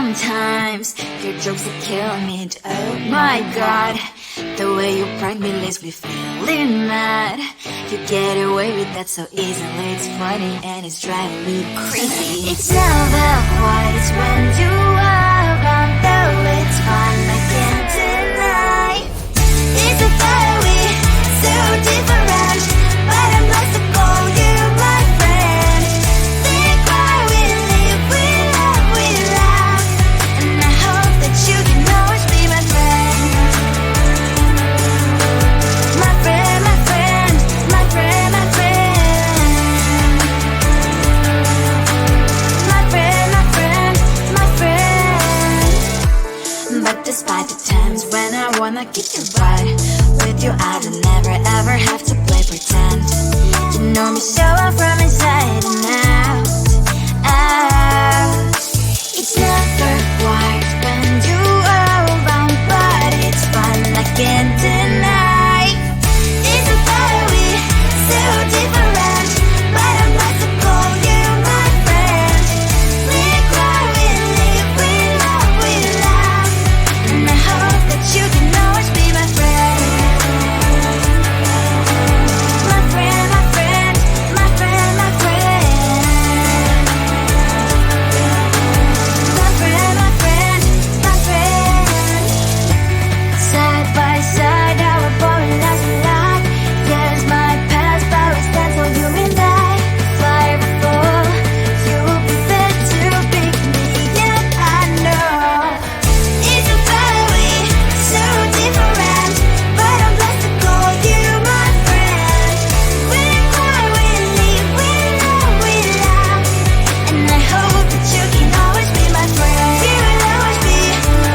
Sometimes your jokes are killing me. Oh my god, the way you prank me leaves me feeling mad. You get away with that so easily. It's funny and it's driving me crazy. It's never quite as when you are around, though it's fun, I can't deny. It's a fiery, so different, but I'm lost to call you my friend. Think why we live, we laugh, and I hope that you can always be my friend. My friend, my friend, my friend, my friend. My friend, my friend, my friend. But despite the times when I wanna kick your butt, with you I don't never ever have to play pretend. You know me so well from inside and out, out. It's never quite when you are around, but it's fun, I can't deny. It's a fiery, so different, but I must call you my friend. We cry, we live, we love, and I hope that you can always be my friend. My friend, my friend, my friend, my friend. My friend, my friend, my friend. Side by side, our body lies a lot. Yes, my past, but we stand so you and I. Fly before you prepare to pick me up, I know. It's a fiery, so different, but I'm blessed to call you my friend. We cry, we live, we love, and I hope that you can always be my friend. You will always be,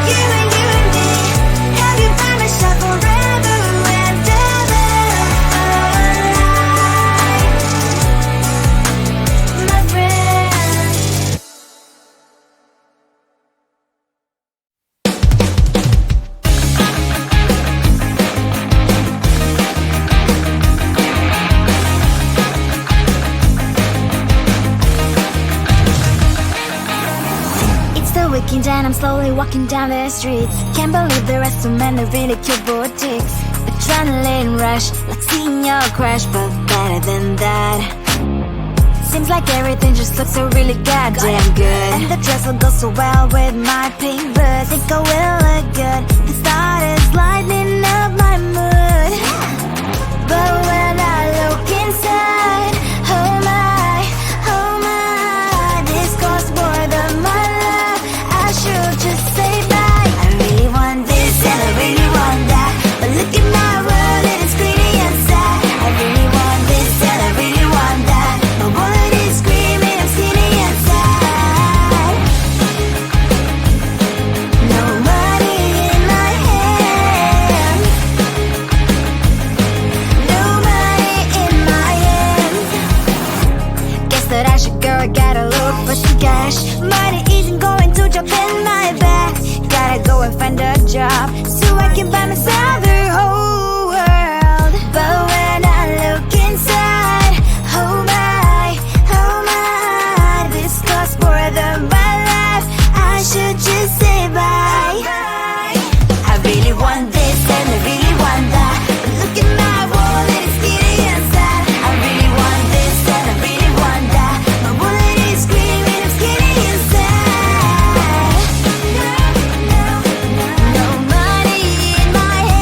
you and me. Have you by my side forever and ever. My friend. It's the weekend and I'm slowly walking down the streets. Can't believe there are so many really cute boutiques. Adrenaline rush, like seeing your crush, but better than that. Seems like everything just looks so really goddamn good. And the dress will go so well with my pink boots. Think I will look good. The start is lighting up my mood. But when I look inside, oh my, this costs more than my love. I should just say bye. I really want this and I really want that, but look at my world, it is pretty and sad. I really want this and I really want that, my wallet is screaming, I'm skinny and sad. No money in my hand, no money in my hand. Guess that I should go, gotta look for some cash. Money isn't going to jump in my bag. Gotta go and find a job so I can buy myself the whole world. But when I look inside, oh my, this costs more than my life. I should just say bye. I really want this and I really want that, but look at my wallet, it's skinny and sad. I really want this and I really want that, my wallet is screaming, I'm skinny and sad. No money in my hand.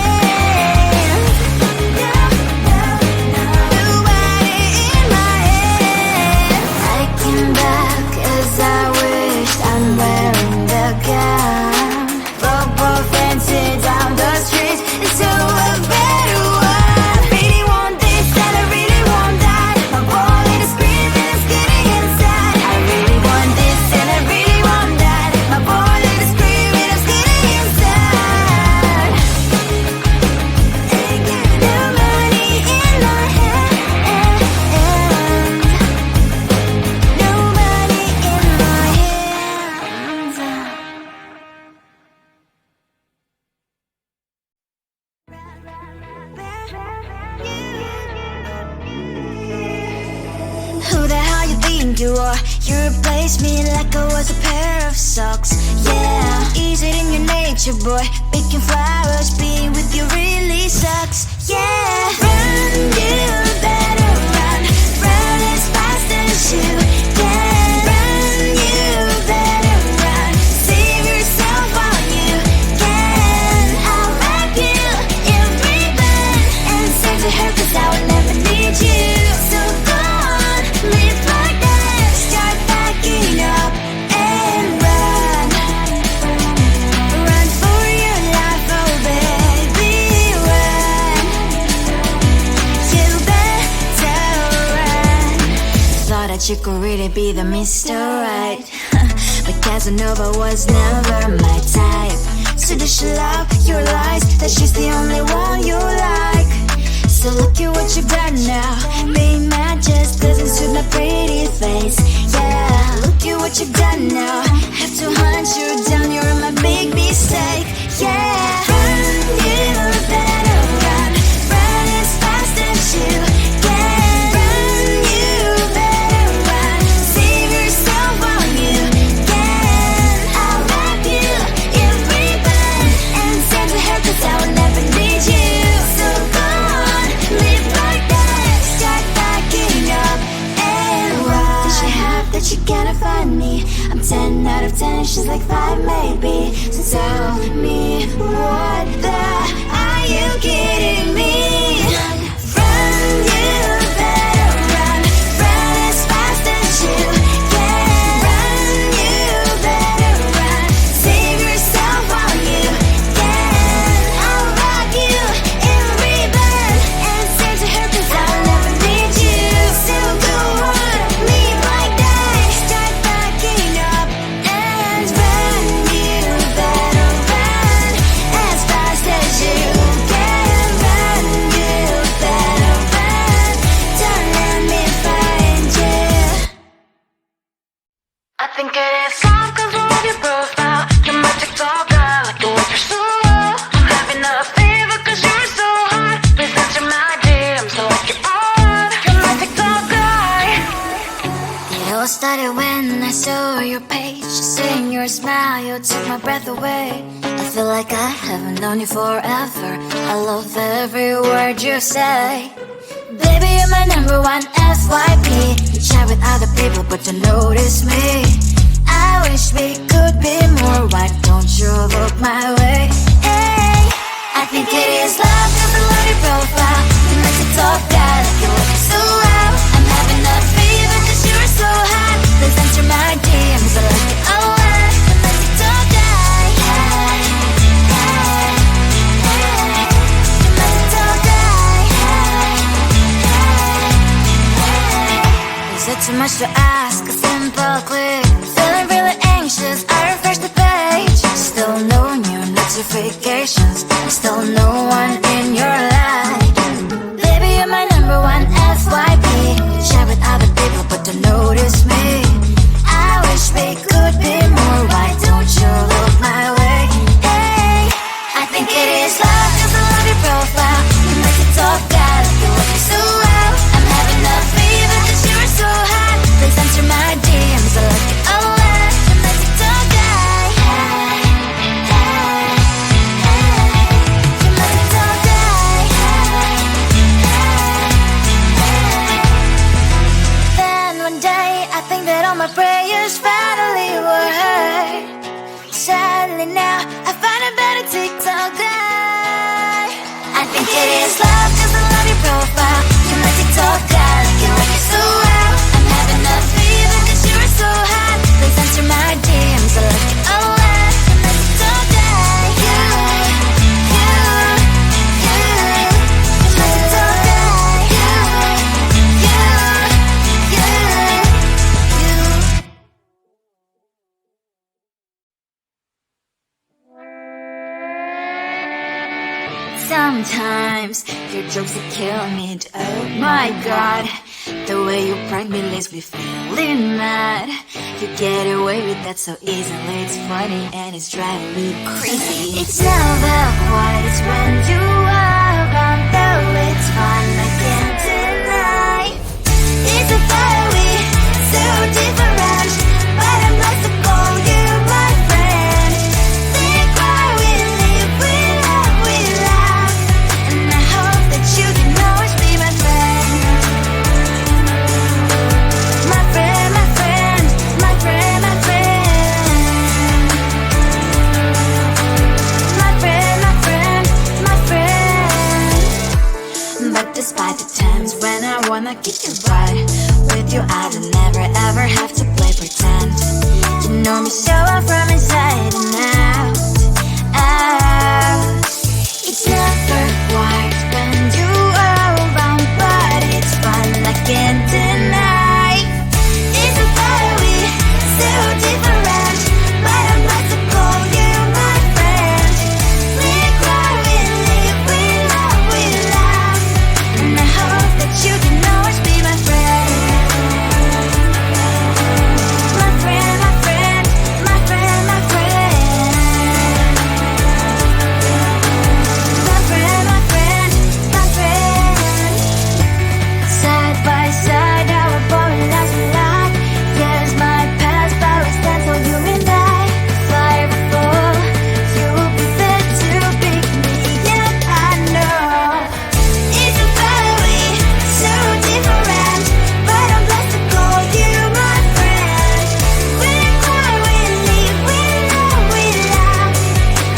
you are. You replaced me like I was a pair of socks. Yeah, is it in your nature, boy? Picking flowers, being with you really sucks. Yeah, run, you better run. Run as fast as you can. Run, you better run. Save yourself while you can. I'll wrap you in ribbon and send to her, 'cause I will never need you. So go on, live like that. Start backing up and run. Run for your life, oh baby, run. You better run. Thought that you could really be the Mr. Right, but Casanova was never my type. So does she love your lies, that she's the only one you like? So look at what you've done now. Being mad just doesn't suit my pretty face. Yeah, look at what you've done now. Have to hunt you down, you're my big mistake. Yeah, run, you better run. Run as fast as you can. Run, you better run. Save yourself while you can. I'll wrap you in ribbon and send to her, 'cause I will never need you. So go on, live like that. Start backing up and run. Does she have that she cannot find me? I'm 10 out of 10, she's like 5 maybe. So tell me, what the, are you kidding me? Run, you better run. Run as fast as you can. Run, you better run. Save yourself while you can. I'll wrap you in ribbon and send to her, 'cause I'll never need you. So go on, live like that. Start backing up and run. You better run as fast as you can. Run, you better run. Don't let me find you. I think it is time 'cause I love your profile. You're my TikTok guy, like the way you're so low. I'm having a fever 'cause you're so hot. Please answer my DMs, so like you're on. You're my TikTok guy. It all started when I saw your page. Seeing your smile, you took my breath away. I feel like I haven't known you forever. I love every word you say. Baby, you're my number one FYP. You chat with other people, but you notice me. I wish we could be more. Why don't you look my way? Hey, I think it is love 'cause I love your profile. You like to talk that, like you look so well. I'm having a fever 'cause you're so hot. Please answer my DMs, I like it a lot. You like to talk that, hey, hey, hey. You like to talk that, hey, hey, hey. Is it too much to ask? A simple click. Feeling really anxious, I refresh the page. Still no new notifications. Still no one in your life. Baby, you're my number one FYP. Chat with other people, but don't notice me. I wish we could be more. Why don't you look my way? Hey, I think it is love 'cause I love your profile. You like to talk that, like you look so well. I'm having a fever 'cause you're so hot. Please answer my DMs, I like it a lot. You like to talk that, hey, hey, hey. You like to talk that, hey, hey, hey. Then one day I think that all my prayers finally were heard. Sadly now I find a better TikTok guy. I think it is love 'cause I love your profile. You like to talk that, like you like it so well. I'm having a fever 'cause you're so hot. Please answer my DMs, I like it a lot. You like to talk that, you like to talk that, Sometimes your jokes they kill me, and oh my god, the way you prank me leaves me feeling mad. You get away with that so easily, it's funny and it's driving me crazy. It's never quiet, it's when you are around, though it's fun, I can't deny. It's a fire we so I'ma get you right. With you I don't never ever have to play pretend. You know me so well from inside and out, out. It's never quiet when you are around, but it's fun, I can't deny. It's a better we, so different, but I'm about to call you my friend. We cry, we live, we love, we laugh, and I hope that you can always be my friend. My friend, my friend, my friend, my friend. My friend, my friend, my friend. Side by side, our body lies a lot. Yes, my past always stands on you and I. Fly or fall, you'll be there to pick me up, I know. It's a better way, so different, but I'm blessed to call you my friend. We cry, we live, we love, we laugh,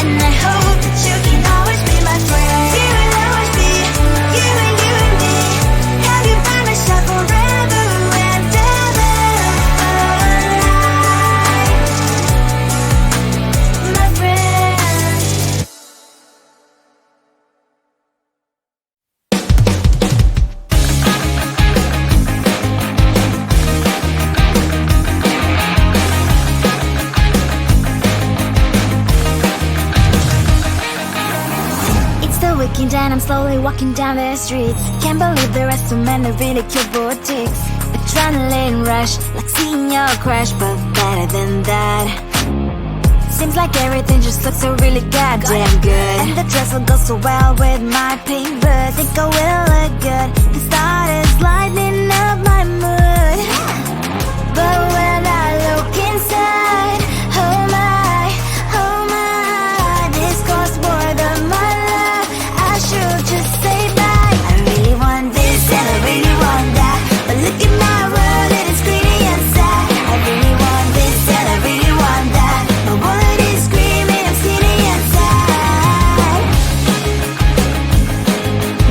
and I hope that you can always be my friend. You will always be, you and me. Have you by my side forever and ever, my friend. It's the weekend and I'm slowly walking down the streets. Can't believe there are so many really cute boutiques. Adrenaline rush, like seeing your crush, but better than that. Seems like everything just looks so really goddamn good, and the dress will go so well with my pink boots. Think I will look good, the start is lighting up my mood. But when I look inside, oh my, this costs more than my love. I should just say bye. I really want this and I really want that, but look at my world, it is pretty and sad. I really want this and I really want that, my wallet is screaming, I'm skinny and sad.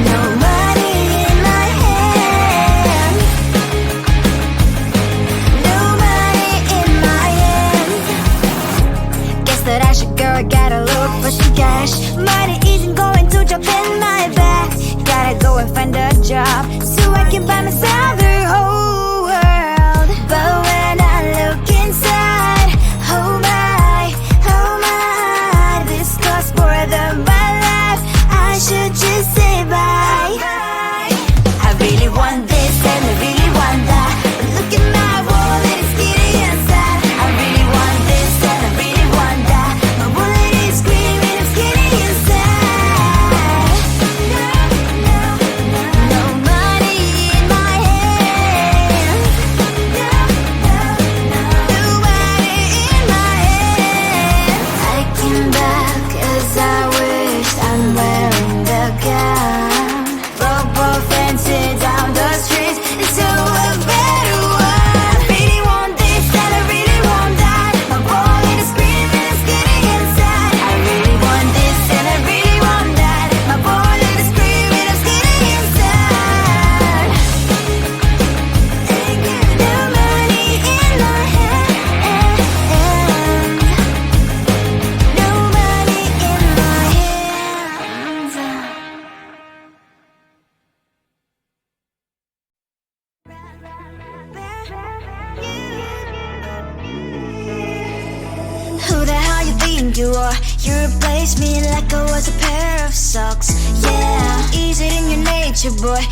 No money in my hand, no money in my hand. Guess that I should go, I gotta look for some cash. Money isn't going to drop in my bag. Gotta go and find a job so I can buy myself the whole world. But when I look inside, oh my, this costs more than my life. I should just say bye. I really want this and I really want that, but look at my wallet, it's skinny and sad. I really want this and I really want that, my wallet is screaming, I'm skinny and sad. No money in my hand, no money in my hand. I came back 'cause I wish I'm wearing the gown. Both fancy down the streets into a better one. I really want this and I really want that, my wallet is screaming, it's getting inside. I really want this and I really want that, my wallet is screaming, it's getting inside. No money in my hand, no money in my hand. Who the hell you think you are? You replaced me like I was a pair of socks. Yeah, is it in your nature, boy?